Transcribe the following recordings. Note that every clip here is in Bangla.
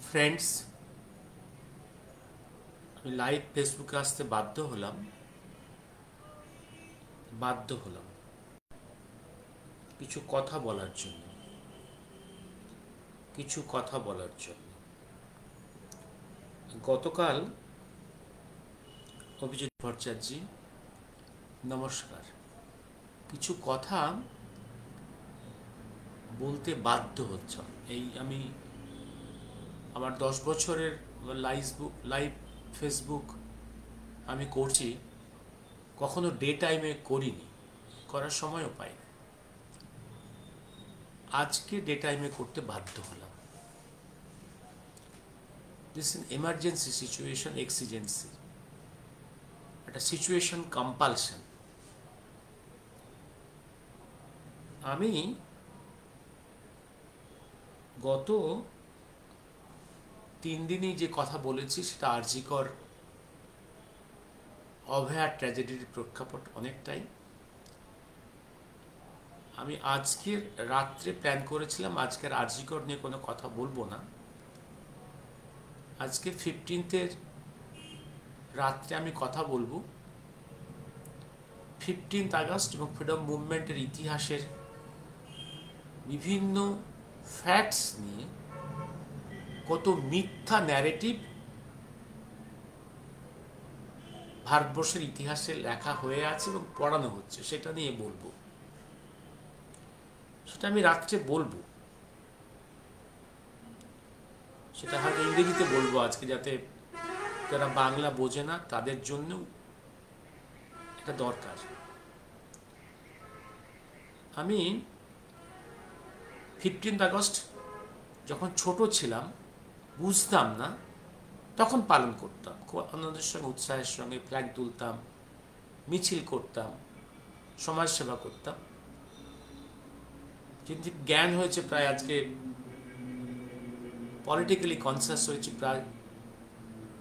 ফ্রেন্ডস, আমি লাইভ ফেসবুকে আসতে বাধ্য হলাম কিছু কথা বলার জন্য। গতকাল অভিজিৎ ভট্টাচার্য, নমস্কার। কিছু কথা বলতে বাধ্য হচ্ছি। আমি আমার 10 বছরের লাইভ ফেসবুক আমি করছি, কখনো ডে টাইমে করিনি, করার সময়ও পাইনি। আজকে ডে টাইমে করতে বাধ্য হলাম। দিস ইন এমার্জেন্সি সিচুয়েশন, এক্সিজেন্সি, একটা সিচুয়েশন কম্পালশন। আমি গত 3 দিনই যে কথা বলেছি সেটা আরজিকর অভয়ার ট্র্যাজেডির প্রেক্ষাপট অনেকটাই। আমি আজকের রাত্রে প্ল্যান করেছিলাম আজকের আরজিকর নিয়ে কোনো কথা বলবো না। আজকে 15 রাত্রে আমি কথা বলবো 15 আগস্ট এবং ফ্রিডম মুভমেন্টের ইতিহাসের বিভিন্ন ফ্যাক্টস নিয়ে। কত মিথ্যা ন্যারেটিভ ভারতবর্ষের ইতিহাসে লেখা হয়ে আছে এবং পড়ানো হচ্ছে, সেটা নিয়ে বলবো। সেটা আমি রাত্রে বলবো, সেটা হয়তো ইংরেজিতে বলবো আজকে, যাতে যারা বাংলা বোঝে না তাদের জন্য এটা দরকার। আমি 15 আগস্ট যখন ছোট ছিলাম, বুঝতাম না, তখন পালন করতাম খুব আনন্দের সঙ্গে, উৎসাহের সঙ্গে। ফ্ল্যাগ তুলতাম, মিছিল করতাম, সমাজসেবা করতাম। কিন্তু জ্ঞান হয়েছে প্রায়, আজকে পলিটিক্যালি কনসাস হয়েছে প্রায়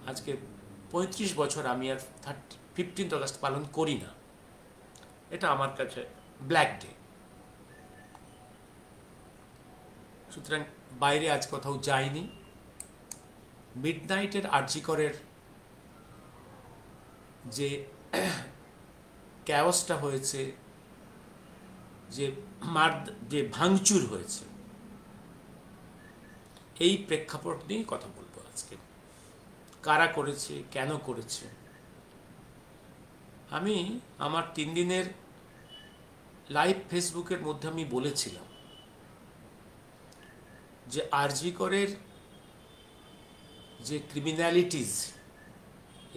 আজকে 35 বছর, আমি আর 15 আগস্ট পালন করি না। এটা আমার কাছে ব্ল্যাক ডে। সুতরাং বাইরে আজ কোথাও যাইনি। মিডনাইটের আরজিকরের যে ক্যাওসটা হয়েছে, যে ভাঙচুর হয়েছে, এই প্রেক্ষাপট নিয়ে কথা বলবো আজকে। কারা করেছে, কেন করেছে। আমি আমার 3 দিনের লাইভ ফেসবুকের মধ্যে আমি বলেছিলাম যে আরজিকরের যে ক্রিমিনালিটিস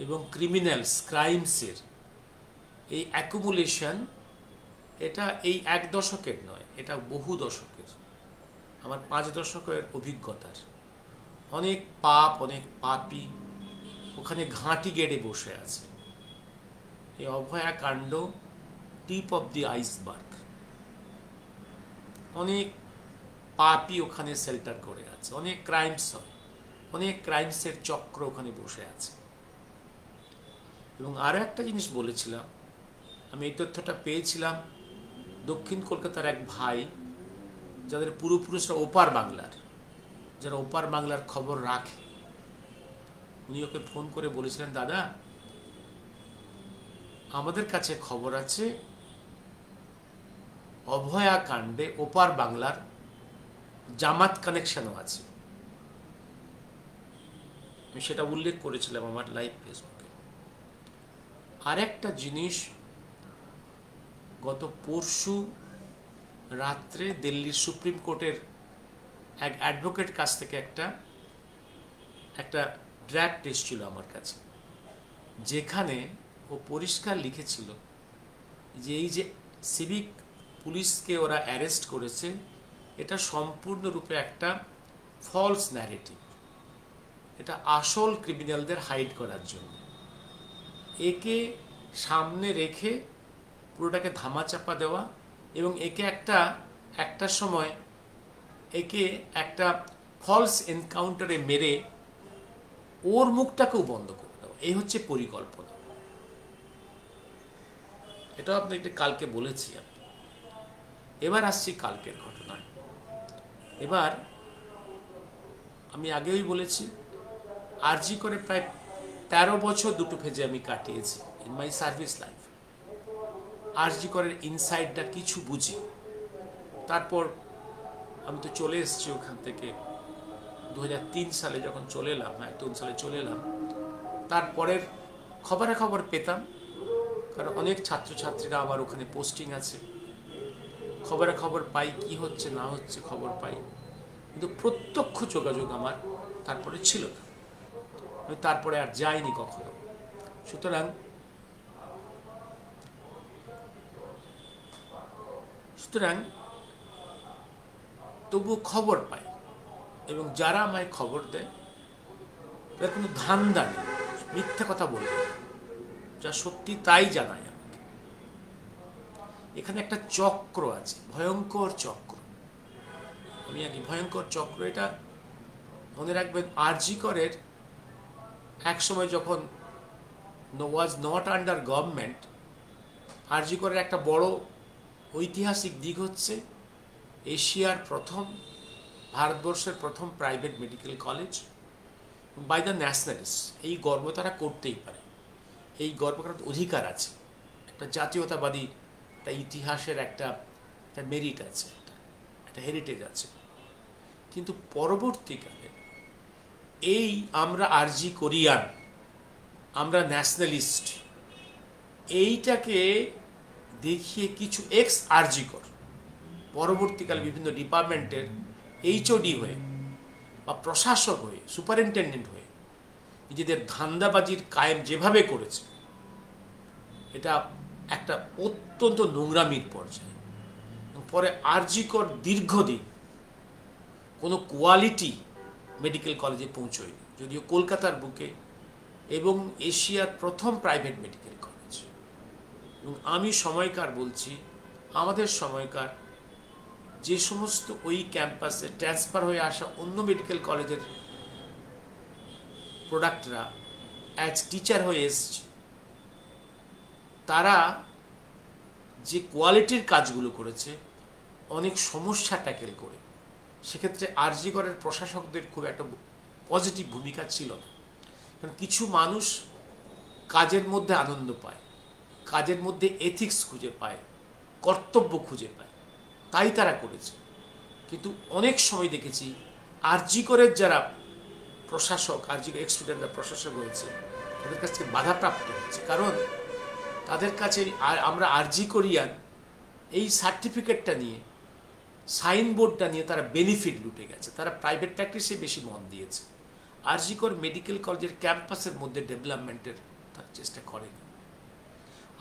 এবং ক্রাইমসের এই অ্যাকুমুলেশন, এটা এই 1 দশকের নয়, এটা বহু দশকের, আমার 5 দশকের অভিজ্ঞতার। অনেক পাপ, অনেক পাপী ওখানে ঘাঁটি গেড়ে বসে আছে। এই অভয়া কাণ্ড টিপ অফ দি আইসবার্গ। অনেক পাপী ওখানে শেল্টার করে আছে, অনেক ক্রাইমস হয়, অনেক ক্রাইমসের চক্র ওখানে বসে আছে। এবং আরও একটা জিনিস বলেছিলাম, আমি এই তথ্যটা পেয়েছিলাম দক্ষিণ কলকাতার এক ভাই, যাদের পূর্বপুরুষরা ওপার বাংলার, যারা ওপার বাংলার খবর রাখে। উনি ওকে ফোন করে বলেছিলেন, দাদা আমাদের কাছে খবর আছে অভয়া কাণ্ডে ওপার বাংলার জামাত কানেকশনও আছে। আমি সেটা উল্লেখ করেছিলাম আমার লাইভ ফেসবুকে। আরেকটা জিনিস, গত পরশু রাত্রে দিল্লির সুপ্রিম কোর্টের এক অ্যাডভোকেট কাছ থেকে একটা ড্রাফট এসেছিল আমার কাছে, যেখানে ও পরিষ্কার লিখেছিল যে এই যে সিভিক পুলিশকে ওরা অ্যারেস্ট করেছে, এটা সম্পূর্ণরূপে একটা ফলস ন্যারেটিভ। এটা আসল ক্রিমিনালদের হাইড করার জন্য, একে সামনে রেখে পুরোটাকে ধামাচাপা দেওয়া, এবং একে একটা সময় একে একটা ফলস এনকাউন্টারে মেরে ওর মুখটাকেও বন্ধ করে দেওয়া। এই হচ্ছে পরিকল্পনা। এটাও আপনাকে কালকে বলেছি আমি। এবার আসছি কালকের ঘটনায়। এবার আমি আগেই বলেছি, আরজি করে প্রায় 13 বছর দুটো ফেজে আমি কাটিয়েছি ইন মাই সার্ভিস লাইফ। আরজি করের ইনসাইডটা কিছু বুঝি। তারপর আমি তো চলে এসেছি ওখান থেকে 2003 সালে যখন চলে এলাম, 3 সালে চলে এলাম। তারপরের খবরাখবর পেতাম, কারণ অনেক ছাত্রছাত্রীরা আবার ওখানে পোস্টিং আছে, খবরাখবর পাই, কি হচ্ছে না হচ্ছে খবর পাই, কিন্তু প্রত্যক্ষ যোগাযোগ আমার তারপরে ছিল না। আমি তারপরে আর যাইনি কখনো। সুতরাং সুতরাং তবুও খবর পাই, এবং যারা আমায় খবর দেয় তাদের কোনো ধান্দা নেই, মিথ্যা কথা বলবে, যা সত্যি তাই জানায় আমাকে। এখানে একটা চক্র আছে, ভয়ঙ্কর চক্র। আমি আগে ভয়ঙ্কর চক্র, এটা মনে রাখবেন। আরজি করের এক সময় যখন ওয়াজ নট আন্ডার গভর্নমেন্ট, আরজি করের একটা বড় ঐতিহাসিক দিক হচ্ছে এশিয়ার প্রথম, ভারতবর্ষের প্রথম private medical college by the nationalist. এই গর্ব তারা করতেই পারে, এই গর্ব করার অধিকার আছে। একটা জাতীয়তাবাদী একটা ইতিহাসের একটা মেরিট আছে, একটা হেরিটেজ আছে। কিন্তু পরবর্তীকালে এই আমরা আরজি কোরিয়ান, আমরা ন্যাশনালিস্ট, এইটাকে দেখিয়ে কিছু এক্স আরজি কর পরবর্তীকালে বিভিন্ন ডিপার্টমেন্টের এইচওডি হয়ে বা প্রশাসক হয়ে, সুপারিনটেন্ডেন্ট হয়ে নিজেদের ধান্দাবাজির কায়েম যেভাবে করেছে, এটা একটা অত্যন্ত নোংরামির পর্যায়ে। পরে আরজি কর দীর্ঘদিন কোনো কোয়ালিটি মেডিকেল কলেজে পৌঁছয়নি, যদিও কলকাতার বুকে, এবং এশিয়ার প্রথম প্রাইভেট মেডিকেল কলেজ। এবং আমি সময়কার বলছি, আমাদের সময়কার যে সমস্ত ওই ক্যাম্পাসে ট্রান্সফার হয়ে আসা অন্য মেডিকেল কলেজের প্রোডাক্টরা অ্যাজ টিচার হয়ে এসছে, তারা যে কোয়ালিটির কাজগুলো করেছে, অনেক সমস্যা ট্যাকেল করে, সেক্ষেত্রে আরজি করের প্রশাসকদের খুব একটা পজিটিভ ভূমিকা ছিল না। কারণ কিছু মানুষ কাজের মধ্যে আনন্দ পায়, কাজের মধ্যে এথিক্স খুঁজে পায়, কর্তব্য খুঁজে পায়, তাই তারা করেছে। কিন্তু অনেক সময় দেখেছি আরজি করের যারা প্রশাসক, আরজি এক্স-স্টুডেন্টরা প্রশাসক হয়েছে, তাদের কাছ থেকে বাধাপ্রাপ্ত হচ্ছে। কারণ তাদের কাছে আমরা আরজি কোরিয়ান এই সার্টিফিকেটটা নিয়ে, সাইনবোর্ডটা নিয়ে তারা বেনিফিট লুটে গেছে, তারা প্রাইভেট প্র্যাকটিসে বেশি মন দিয়েছে। আরজি কর মেডিকেল কলেজের ক্যাম্পাসের মধ্যে ডেভেলপমেন্টের তার চেষ্টা করেনি।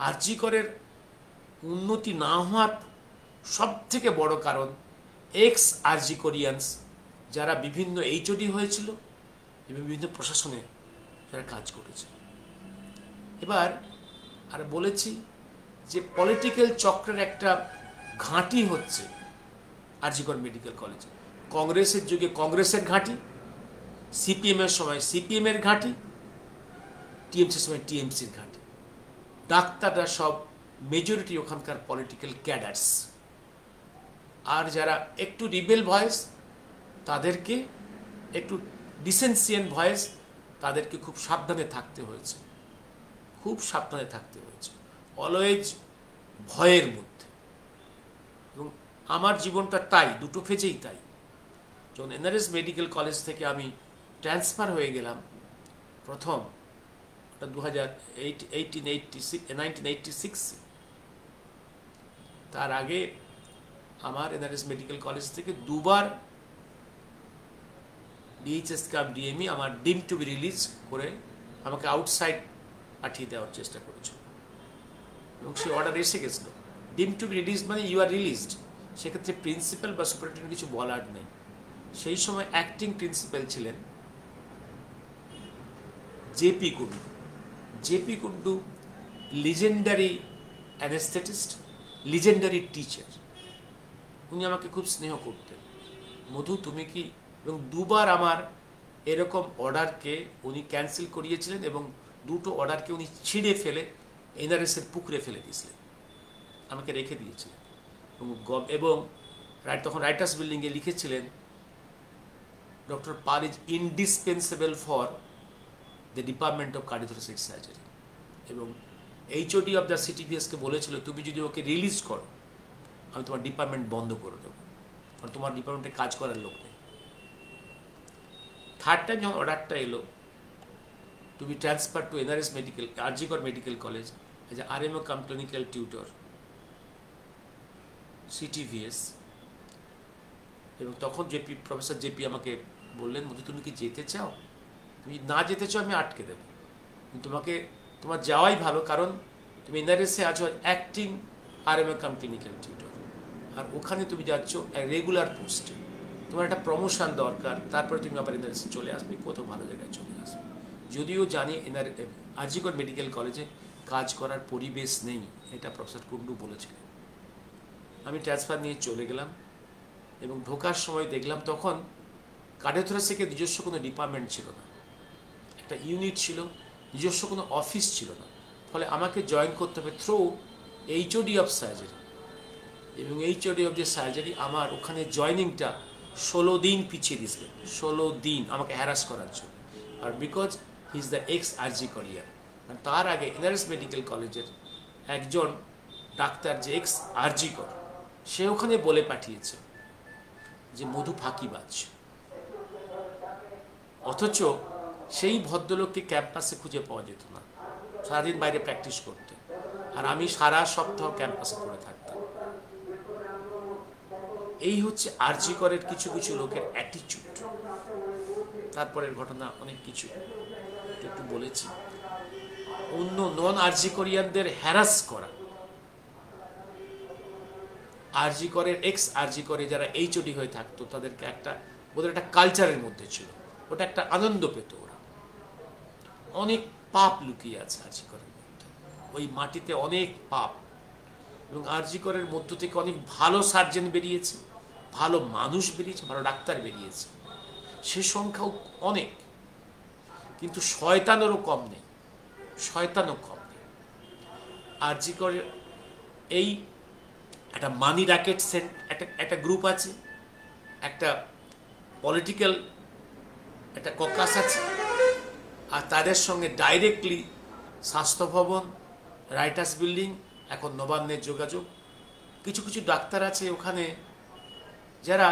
আরজি করের উন্নতি না হওয়ার সব থেকে বড় কারণ এক্স আরজি কোরিয়ানস, যারা বিভিন্ন এইচওডি হয়েছিল এবং বিভিন্ন প্রশাসনে যারা কাজ করেছে। এবার আর বলেছি যে পলিটিক্যাল চক্রের একটা ঘাঁটি হচ্ছে আরজি কর মেডিকেল কলেজে। কংগ্রেসের যুগে কংগ্রেসের ঘাঁটি, সিপিএমের সময় সিপিএমের ঘাঁটি, টিএমসির সময় টিএমসির ঘাঁটি। ডাক্তাররা সব মেজরিটি ওখানকার পলিটিক্যাল ক্যাডার্স। আর যারা একটু রিবেল ভয়েস, তাদেরকে একটু ডিসেন্সিয়েন্ট ভয়েস, তাদেরকে খুব সাবধানে থাকতে হয়েছে, খুব সাবধানে থাকতে হয়েছে, অলওয়েজ ভয়ের মধ্যে। এবং আমার জীবনটা তাই, দুটো ফেজেই তাই। যখন এনআরএস মেডিকেল কলেজ থেকে আমি ট্রান্সফার হয়ে গেলাম প্রথম, ওটা 1986, তার আগে আমার এনআরএস মেডিকেল কলেজ থেকে দুবার ডিএইচএস কাম ডিএমই আমার ডিম টু বি রিলিজ করে আমাকে আউটসাইড পাঠিয়ে দেওয়ার চেষ্টা করেছিল, এবং সেই অর্ডার এসে গেছিল। ডিম টু বি রিলিজ মানে ইউ আর রিলিজড, সেক্ষেত্রে প্রিন্সিপাল বা সুপারিনটেন্ডেন্ট কিছু বলার নেই। সেই সময় অ্যাক্টিং প্রিন্সিপাল ছিলেন JP Kundu. JP Kundu legendary anaesthetist, legendary teacher. উনি আমাকে খুব স্নেহ করতেন, মধু তুমি কি, এবং দুবার আমার এরকম অর্ডারকে উনি ক্যান্সেল করিয়েছিলেন, এবং দুটো অর্ডারকে উনি ছিঁড়ে ফেলে এনআরএসের পুকুরে ফেলে দিয়েছিলেন, আমাকে রেখে দিয়েছিলেন। এবং তখন রাইটার্স বিল্ডিংয়ে লিখেছিলেন Dr. Pal is indispensable for the Department of Cardiothoracic Surgery. এবং এইচওডি অফ দ্য সিটিপিএসকে বলেছিল, তুমি যদি ওকে রিলিজ করো আমি তোমার ডিপার্টমেন্ট বন্ধ করে দেবো, কারণ তোমার ডিপার্টমেন্টে কাজ করার লোক নেই। থার্ড টাইম যখন অর্ডারটা এলো to be transfer to NRS medical RG Kar medical college as a RMO cum clinical tutor CTVS, এবং তখন জেপি প্রফেসর জেপি আমাকে বললেন, মধু তুমি কি যেতে চাও? তুমি না যেতে চাও আমি আটকে দেবো, তোমাকে তোমার যাওয়াই ভালো, কারণ তুমি এনআরএসে আছো acting RMO cum clinical tutor, আর ওখানে তুমি যাচ্ছ রেগুলার পোস্টে, তোমার একটা প্রমোশন দরকার, তারপরে তুমি আবার এনআরএসে চলে আসবে, কত ভালো জায়গায় চলে আসবে। যদিও জানি আরজিকর মেডিকেল কলেজে কাজ করার পরিবেশ নেই, এটা প্রফেসর কুন্ডু বলেছিলেন। আমি ট্রান্সফার নিয়ে চলে গেলাম এবং ঢোকার সময় দেখলাম তখন কার্ডিওথোরাসিকের নিজস্ব কোনো ডিপার্টমেন্ট ছিল না, একটা ইউনিট ছিল, নিজস্ব কোনো অফিস ছিল না। ফলে আমাকে জয়েন করতে হবে থ্রু এইচওডি অফ সার্জারি, এবং এইচওডি অফ যে সার্জারি আমার ওখানে জয়নিংটা 16 দিন পিছিয়ে দিয়েছিলেন, 16 দিন আমাকে হ্যারাস করার জন্য। আর because he is the ex RG করিয়ার, তার আগে এনআরএস মেডিকেল কলেজের একজন ডাক্তার যে এক্স আরজি কর, সে ওখানে বলে পাঠিয়েছে যে মধু ফাঁকিবাজ, অথচ সেই ভদ্রলোককে ক্যাম্পাসে খুঁজে পাওয়া যেত না, সারাদিন বাইরে প্র্যাকটিস করতে, আর আমি সারা সপ্তাহ ক্যাম্পাসে পড়ে থাকতাম। এই হচ্ছে আরজি করের কিছু কিছু লোকের অ্যাটিটিউড। তারপরের ঘটনা অনেক কিছু একটু বলেছি। অন্য নন আরজি কোরিয়ানদের হ্যারাস করা, আরজি করের এক্স আরজি করে যারা এইচওডি হয়ে থাকতো তাদেরকে ওদের একটা কালচারের মধ্যে ছিল, ওটা একটা আনন্দ পেত ওরা। অনেক পাপ লুকিয়ে আছে আরজি করের মধ্যে, ওই মাটিতে অনেক পাপ, এবং আরজি করের মধ্য থেকে অনেক ভালো সার্জন বেরিয়েছে, ভালো মানুষ বেরিয়েছে, ভালো ডাক্তার বেরিয়েছে, সে সংখ্যাও অনেক, কিন্তু শয়তানেরও কম নেই, শয়তানও কম নেই। আরজি করের এই একটা মানি র্যাকেট একটা গ্রুপ আছে, একটা পলিটিক্যাল একটা ককাস আছে, আর তাদের সঙ্গে ডাইরেক্টলি স্বাস্থ্য ভবন, রাইটার্স বিল্ডিং, এখন নবান্নের যোগাযোগ। কিছু কিছু ডাক্তার আছে ওখানে যারা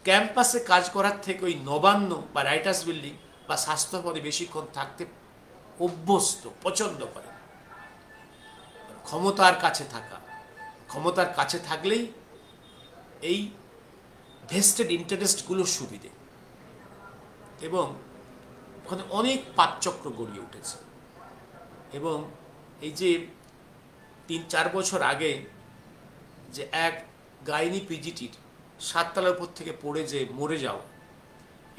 ক্যাম্পাসে কাজ করার থেকে ওই নবান্ন বা রাইটার্স বিল্ডিং বা স্বাস্থ্য ভবনে বেশিক্ষণ থাকতে অভ্যস্ত, পছন্দ করে। ক্ষমতার কাছে থাকা, ক্ষমতার কাছে থাকলেই এই ভেস্টেড ইন্টারেস্টগুলোর সুবিধে, এবং ওখানে অনেক পাপচক্র গড়িয়ে উঠেছে। এবং এই যে 3-4 বছর আগে যে এক গাইনি পিজিটির 7 তলার উপর থেকে পড়ে যে মরে যাওয়া,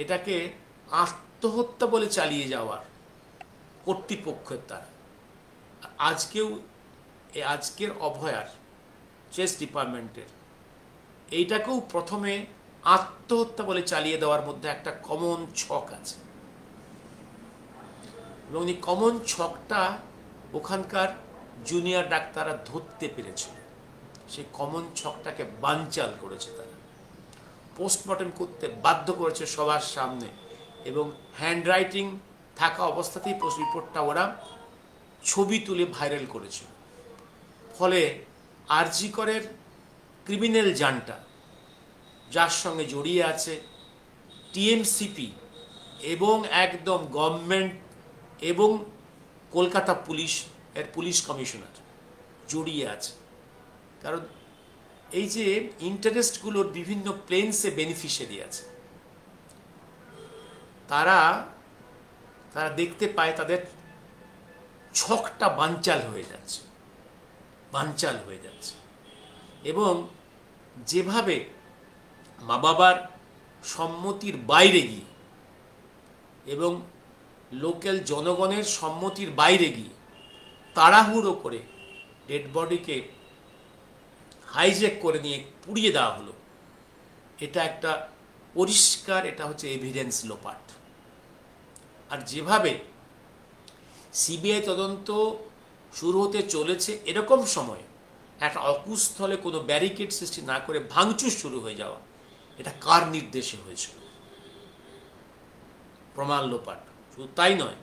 এটাকে আত্মহত্যা বলে চালিয়ে যাওয়ার কর্তৃপক্ষের দ্বারা আজকের অভয়ার চেস্ট ডিপার্টমেন্টের এইটাকেও প্রথমে আত্মহত্যা বলে চালিয়ে দেওয়ার মধ্যে একটা কমন ছক আছে, এবং এই কমন ছকটা ওখানকার জুনিয়র ডাক্তাররা ধরতে পেরেছিল। সেই কমন ছকটাকে বানচাল করেছে তারা, পোস্টমর্টেম করতে বাধ্য করেছে সবার সামনে, এবং হ্যান্ডরাইটিং থাকা অবস্থাতেই রিপোর্টটা ওরা ছবি তুলে ভাইরাল করেছিল। ফলে আরজি করের ক্রিমিনাল জানটা, যার সঙ্গে জড়িয়ে আছে টিএমসিপি এবং একদম গভর্নমেন্ট এবং কলকাতা পুলিশ কমিশনার জড়িয়ে আছে। কারণ এই যে ইন্টারেস্টগুলোর বিভিন্ন প্লেনসে বেনিফিশিয়ারি আছে, তারা দেখতে পায় তাদের ছকটা বানচাল হয়ে যাচ্ছে, এবং যেভাবে মা বাবার সম্মতির বাইরে গিয়ে এবং লোকাল জনগণের সম্মতির বাইরে গিয়ে তাড়াহুড়ো করে ডেড বডিকে হাইজ্যাক করে নিয়ে পুড়িয়ে দেওয়া হলো, এটা একটা পরিষ্কার, এটা হচ্ছে এভিডেন্স লোপাট। আর যেভাবে সিবিআই তদন্ত শুরু হতে চলেছে, এরকম সময় একটা অকুস্থলে কোনো ব্যারিকেড সৃষ্টি না করে ভাঙচুর শুরু হয়ে যাওয়া, এটা কার নির্দেশে হয়েছিল? প্রমাণ লোপাট। শুধু তাই নয়,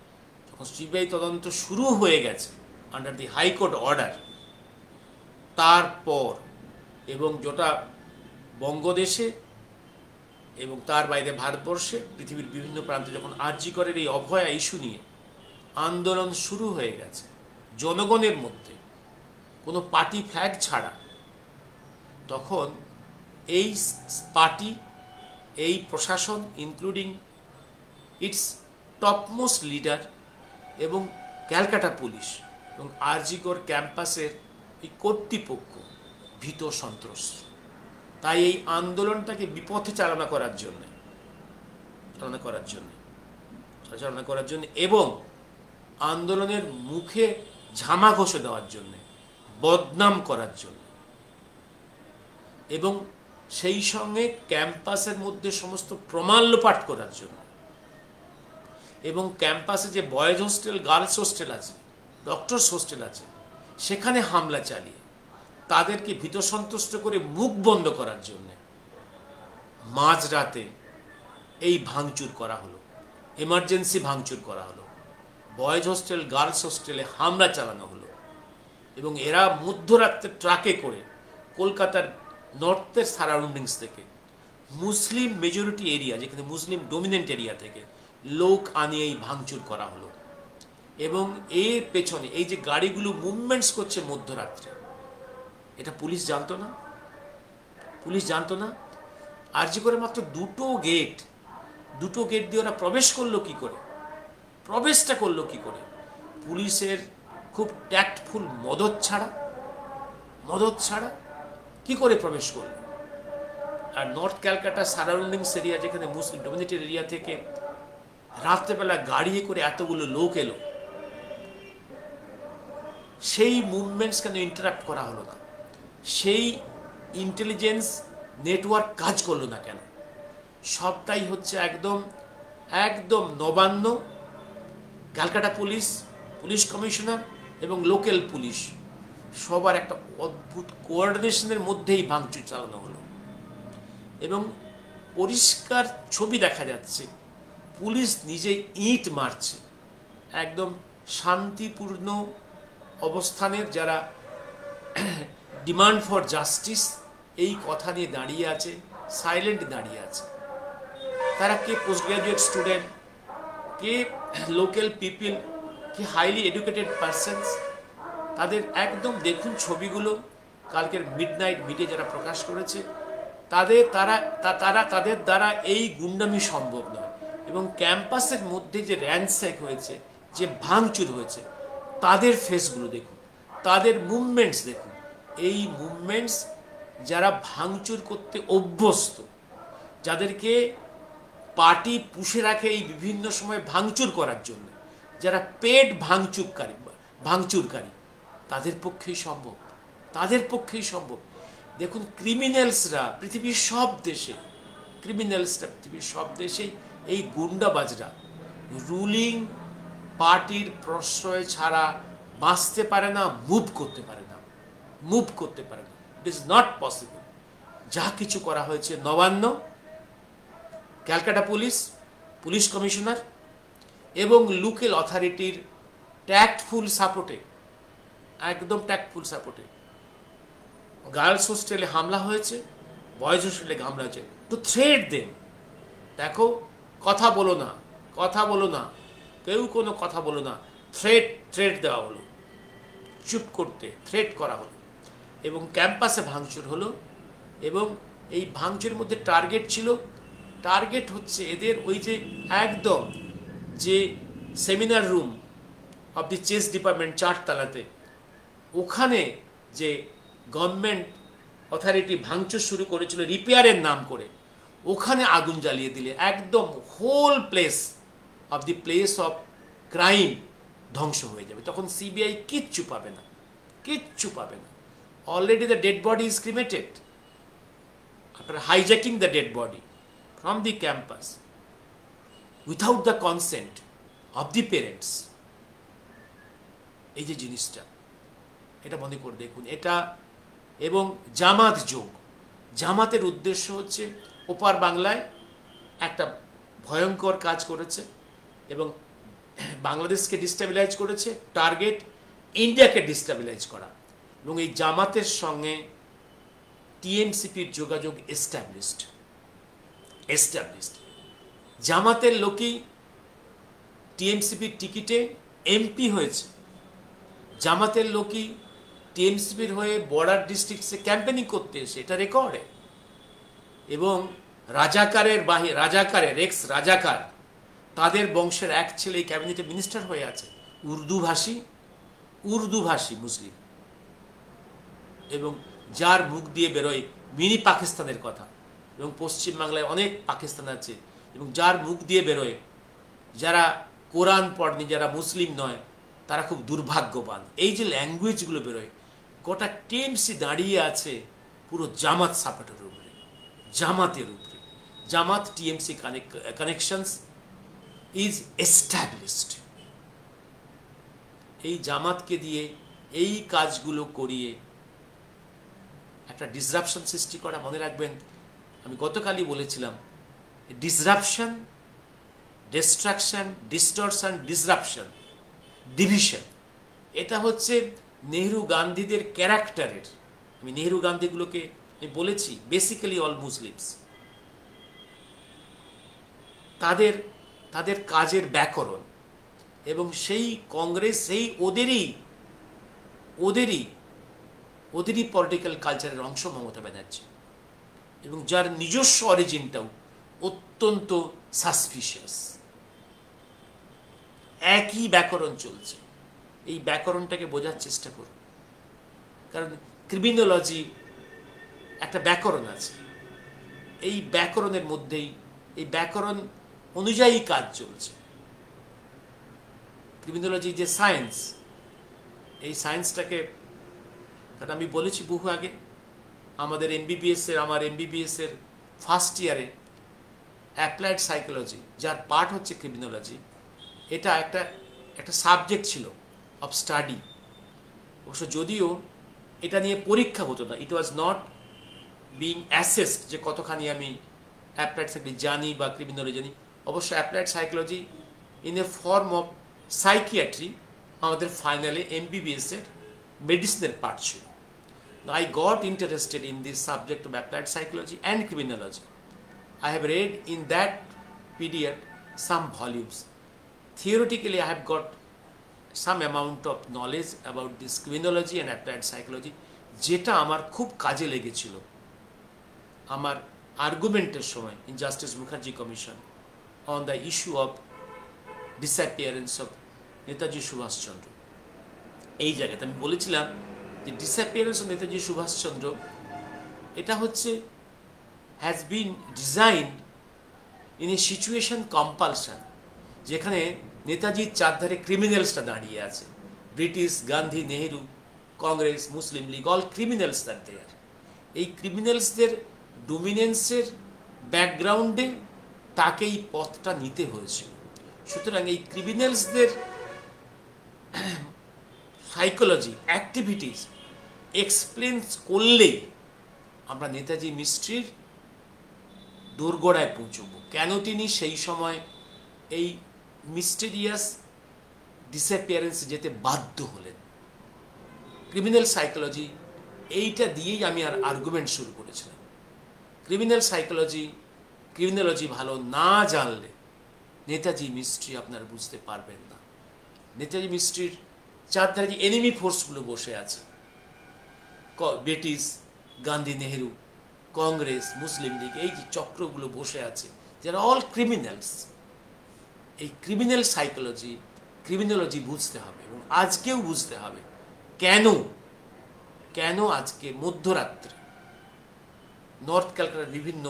যখন সিবিআই তদন্ত শুরু হয়ে গেছে আন্ডার দি হাইকোর্ট অর্ডার, তারপর এবং যেটা বঙ্গদেশে এবং তার বাইরে ভারতবর্ষে পৃথিবীর বিভিন্ন প্রান্তে যখন আরজি করের এই অভয়া ইস্যু নিয়ে আন্দোলন শুরু হয়ে গেছে জনগণের মধ্যে কোনো পার্টি ফ্ল্যাগ ছাড়া, তখন এই পার্টি, এই প্রশাসন ইনক্লুডিং ইটস টপমোস্ট লিডার এবং ক্যালকাটা পুলিশ এবং আরজিকর ক্যাম্পাসের এই কর্তৃপক্ষ ভীত সন্ত্রস্ত। তাই এই আন্দোলনটাকে বিপথে চালনা করার জন্য এবং আন্দোলনের মুখে ঝামা ঘষে দেওয়ার জন্য, বদনাম করার জন্য এবং সেই সঙ্গে ক্যাম্পাসের মধ্যে সমস্ত প্রমাণ লোপাট করার জন্য এবং ক্যাম্পাসে যে বয়েজ হোস্টেল, গার্লস হোস্টেল আছে, ডক্টরস হোস্টেল আছে, সেখানে হামলা চালিয়ে তাদেরকে ভীত সন্ত্রস্ত করে মুখ বন্ধ করার জন্য মাঝরাতে এই ভাঙচুর করা হলো, এমার্জেন্সি ভাঙচুর করা হলো, বয়েজ হোস্টেল, গার্লস হোস্টেলে হামলা চালানো হলো এবং এরা মধ্যরাত্রে ট্রাকে করে কলকাতার নর্থের সারাউন্ডিংস থেকে মুসলিম মেজরিটি এরিয়া, যেখানে মুসলিম ডমিনেন্ট এরিয়া থেকে লোক আনিয়ে এই ভাঙচুর করা হলো। এবং এর পেছনে এই যে গাড়িগুলো মুভমেন্টস করছে মধ্যরাত্রে, এটা পুলিশ জানতো না। আরজি করে মাত্র দুটো গেট দিয়ে ওরা প্রবেশটা করলো কি করে? পুলিশের খুব ট্যাক্টফুল মদত ছাড়া কি করে প্রবেশ করলো? আর নর্থ ক্যালকাটা সারাউন্ডিংস এরিয়া, যেখানে মুসলিম ডমিনেটেড এরিয়া থেকে রাত্রেবেলা গাড়ি করে এতগুলো লোক এলো, সেই মুভমেন্টস কেন ইন্টারাপ্ট করা হলো না? সেই ইন্টেলিজেন্স নেটওয়ার্ক কাজ করলো না কেন? সবটাই হচ্ছে একদম নবান্ন, ক্যালকাটা পুলিশ কমিশনার এবং লোকাল পুলিশ সবার একটা অদ্ভুত কোঅর্ডিনেশনের মধ্যেই ভাঙচুর চালানো হলো। এবং পরিষ্কার ছবি দেখা যাচ্ছে, পুলিশ নিজে ইট মারছে। একদম শান্তিপূর্ণ অবস্থানের যারা ডিমান্ড ফর জাস্টিস এই কথা নিয়ে দাঁড়িয়ে আছে, সাইলেন্ট দাঁড়িয়ে আছে, তারা কে পোস্ট গ্রাজুয়েট স্টুডেন্ট, কে লোকাল পিপল, কে হাইলি এডুকেটেড পারসনস, তাদের একদম দেখুন ছবিগুলো কালকের মিডনাইট মিডিয়া যারা প্রকাশ করেছে, তাদের দ্বারা এই গুন্ডামি সম্ভব নয়। এবং ক্যাম্পাসের মধ্যে যে র্যানস্যাক হয়েছে, যে ভাঙচুর হয়েছে, তাদের ফেসগুলো দেখুন, তাদের মুভমেন্টস দেখুন। এই মুভমেন্টস যারা ভাঙচুর করতে অভ্যস্ত, যাদেরকে পার্টি পুষে রাখে এই বিভিন্ন সময় ভাঙচুর করার জন্য, যারা পেড ভাঙচুরকারী, তাদের পক্ষেই সম্ভব। দেখুন, ক্রিমিনালসরা পৃথিবীর সব দেশে এই গুন্ডাবাজরা রুলিং পার্টির প্রশ্রয় ছাড়া বাঁচতে পারে না, মুভ করতে পারে না। It is not possible. যা কিছু করা হয়েছে নবান্ন, ক্যালকাটা পুলিশ কমিশনার এবং লোকাল অথরিটির একদম ট্যাক্টফুল সাপোর্টে গার্লস হোস্টেলে হামলা হয়েছে, বয়েজ হোস্টেলে হামলা হয়েছে, টু থ্রেট দেম। দেখো, কথা বলো না, কেউ কোনো কথা বলো না, থ্রেট দেওয়া হলো, চুপ করতে থ্রেট করা হলো। এবং ক্যাম্পাসে ভাঙচুর হলো এবং এই ভাঙচুরের মধ্যে টার্গেট হচ্ছে এদের ওই যে একদম যে seminar room of the chess department 4 তলাতে, ওখানে যে গভর্নমেন্ট অথরিটি ভাঙচুর শুরু করেছিল রিপেয়ারের নাম করে, ওখানে আগুন জ্বালিয়ে দিলে একদম হোল প্লেস অফ ক্রাইম ধ্বংস হয়ে যাবে। তখন সিবিআই কিচ্ছু পাবে না। Already the dead body is cremated after hijacking the dead body from the campus without the consent of the parents। এই যে জিনিসটা, এটা মনে করে দেখুন। এটা এবং জামাতের উদ্দেশ্য হচ্ছে ওপার বাংলায় একটা ভয়ঙ্কর কাজ করেছে, এবং বাংলাদেশকে ডিস্টেবিলাইজ করেছে, টার্গেট ইন্ডিয়াকে ডিস্টেবিলাইজ করা। এবং এই জামাতের সঙ্গে টিএমসিপির যোগাযোগ এস্টাবলিশড। জামাতের লোকই টিএমসিপির টিকিটে এমপি হয়েছে, জামাতের লোকই টিএমসিপির হয়ে বর্ডার ডিস্ট্রিক্টসে ক্যাম্পেনিং করতে এসে, এটা রেকর্ডে। এবং রাজাকারের এক্স রাজাকার, তাদের বংশের এক ছেলে ক্যাবিনেটে মিনিস্টার হয়ে আছে, উর্দুভাষী মুসলিম, এবং যার মুখ দিয়ে বেরোয় মিনি পাকিস্তানের কথা। এবং পশ্চিমবাংলায় অনেক পাকিস্তান আছে, এবং যার মুখ দিয়ে বেরোয় যারা কোরআন পড়েনি, যারা মুসলিম নয়, তারা খুব দুর্ভাগ্যবান। এই যে ল্যাঙ্গুয়েজগুলো বেরোয়, গোটা টিএমসি দাঁড়িয়ে আছে পুরো জামাত সাপোর্টের উপরে, জামাতের উপরে। জামাত টিএমসি কানেকশনস ইজ এস্টাবলিশড। এই জামাতকে দিয়ে এই কাজগুলো করিয়ে একটা ডিসরাপশন সৃষ্টি করা। মনে রাখবেন, আমি গতকালই বলেছিলাম, disruption, destruction, distortion, disruption, division, এটা হচ্ছে নেহরু গান্ধীদের ক্যারেক্টারের। আমি নেহরু গান্ধীগুলোকে আমি বলেছি বেসিক্যালি অল মুসলিমস, তাদের কাজের ব্যাকরণ। এবং সেই কংগ্রেস, সেই ওদেরই পলিটিক্যাল কালচারের অংশ মমতা ব্যানার্জি, এবং যার নিজস্ব অরিজিনটাও অত্যন্ত সাসপিশিয়াস। একই ব্যাকরণ চলছে। এই ব্যাকরণটাকে বোঝার চেষ্টা করুন, কারণ ক্রিমিনোলজি একটা ব্যাকরণ আছে। এই ব্যাকরণের মধ্যেই, এই ব্যাকরণ অনুযায়ী কাজ চলছে। ক্রিমিনোলজি যে সায়েন্স, এই সায়েন্সটাকে, কারণ আমি বলেছি বহু আগে, আমার এমবিবিএস এর ফার্স্ট ইয়ারে অ্যাপ্লাইড সাইকোলজি, যার পার্ট হচ্ছে ক্রিমিনোলজি, এটা একটা সাবজেক্ট ছিল অফ স্টাডি। অবশ্য যদিও এটা নিয়ে পরীক্ষা হতো না, ইট ওয়াজ নট বিং অ্যাসেসড যে কতখানি আমি অ্যাপ্লাইড সাইকোলজি জানি বা ক্রিমিনোলজি জানি। অবশ্য applied psychology in a form of psychiatry আমাদের ফাইনালে এমবিবিএস এর মেডিসিনের পার্ট ছিল। I got interested in this subject of applied psychology and criminology. I have read in that period some volumes. Theoretically, I have got some amount of knowledge about this criminology and applied psychology, যেটা আমার খুব কাজে লেগেছিল আমার আর্গুমেন্টের সময় in Justice Mukherjee Commission on the issue of disappearance of Netaji Subhash Chandra. এই জায়গাতে আমি বলেছিলাম যে ডিসঅ্যাপিয়ারেন্স অফ নেতাজি সুভাষচন্দ্র, এটা হচ্ছে has been designed in a situation compulsion, যেখানে নেতাজির চারধারে ক্রিমিনালসটা দাঁড়িয়ে আছে, British, Gandhi, Nehru, Congress, Muslim League, all criminals that there. এই ক্রিমিনালসদের ডোমিনেন্সের ব্যাকগ্রাউন্ডে তাকে এই পথটা নিতে হয়েছিল। সুতরাং এই ক্রিমিনালসদের সাইকোলজি, অ্যাক্টিভিটিস এক্সপ্লেন করলেই আমরা নেতাজি মিস্ট্রির দোরগোড়ায় পৌঁছব। কেন তিনি সেই সময় এই মিস্টেরিয়াস ডিসঅ্যাপিয়ারেন্স যেতে বাধ্য হলেন, ক্রিমিনাল সাইকোলজি, এইটা দিয়েই আমি আর্গুমেন্ট শুরু করেছিলাম। ক্রিমিনোলজি ভালো না জানলে নেতাজি মিস্ট্রি আপনারা বুঝতে পারবেন না। নেতাজি মিস্ট্রির চারধারে যে এনিমি ফোর্সগুলো বসে আছে, ব্রিটিশ, গান্ধী, নেহেরু, কংগ্রেস, মুসলিম লীগ, এই যে চক্রগুলো বসে আছে, যারা অল ক্রিমিনালস, এই ক্রিমিনাল সাইকোলজি, ক্রিমিনোলজি বুঝতে হবে। এবং আজকেও বুঝতে হবে কেন আজকে মধ্যরাত্রে নর্থ ক্যালকাটার বিভিন্ন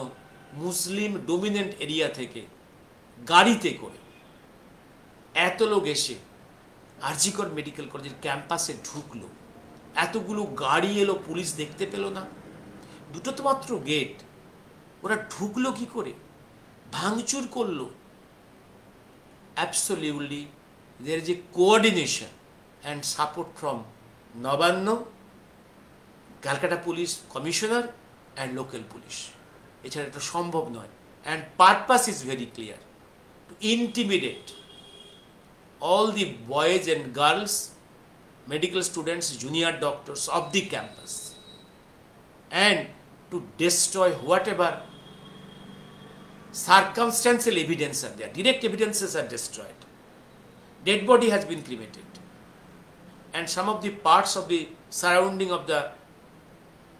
মুসলিম ডোমিনেন্ট এরিয়া থেকে গাড়িতে করে এত লোক এসে আরজিকর মেডিকেল কলেজের ক্যাম্পাসে ঢুকলো, এতগুলো গাড়ি এলো, পুলিশ দেখতে পেল না। দুটো তো মাত্র গেট, ওরা ঢুকলো কি করে, ভাঙচুর করলো। Absolutely there is a coordination and support from Nabanna, Calcutta police commissioner and local police. এছাড়া এটা সম্ভব নয়। And purpose is very clear, to intimidate all the boys and girls, medical students, junior doctors of the campus, and to destroy whatever circumstantial evidence are there. Direct evidences are destroyed. Dead body has been cremated, and some of the parts of the surrounding of the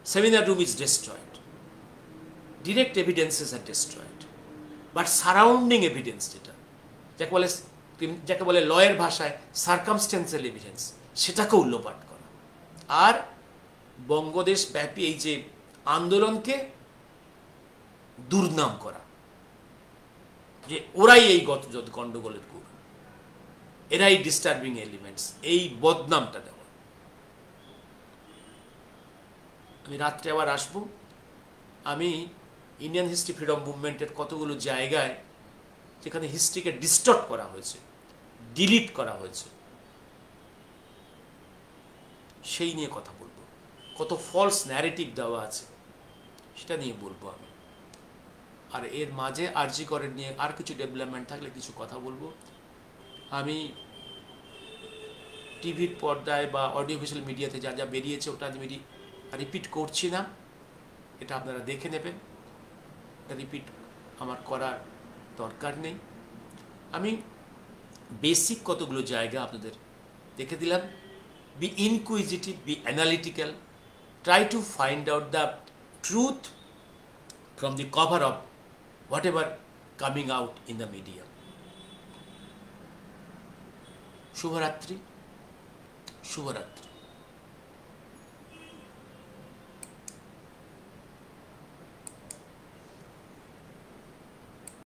seminar room is destroyed. Direct evidences are destroyed, but surrounding evidence যাকে বলে লয়ের ভাষায় সার্কামস্টেন্সিয়াল এভিডেন্স, সেটাকেও লোপাট করা আর বঙ্গদেশ ব্যাপী এই যে আন্দোলনকে দুর্নাম করা, যে ওরাই এই গন্ডগোলের গুরু, এরাই ডিস্টার্বিং এলিমেন্টস, এই বদনামটা দেওয়া। আমি রাত্রে আবার আসবো। আমি ইন্ডিয়ান হিস্ট্রি ফ্রিডম মুভমেন্টের কতগুলো জায়গায় যেখানে হিস্ট্রিকে ডিস্টর্ট করা হয়েছে, ডিলিট করা হয়েছে, সেই নিয়ে কথা বলবো। কত ফলস ন্যারেটিভ দেওয়া আছে সেটা নিয়ে বলবো আমি। আর এর মাঝে আরজি করের নিয়ে আর কিছু ডেভেলপমেন্ট থাকলে কিছু কথা বলবো। আমি টিভির পর্দায় বা অডিও ভিজুয়াল মিডিয়াতে যা যা বেরিয়েছে ওটা আমি রিপিট করছি না, এটা আপনারা দেখে নেবেন। এটা রিপিট আমার করার দরকার নেই। আমি বেসিক কতগুলো জায়গা আপনাদের দেখে দিলাম। Be inquisitive, be analytical, try to find out the truth from the cover of whatever coming out in the media. শুভরাত্রি, শুভরাত্রি।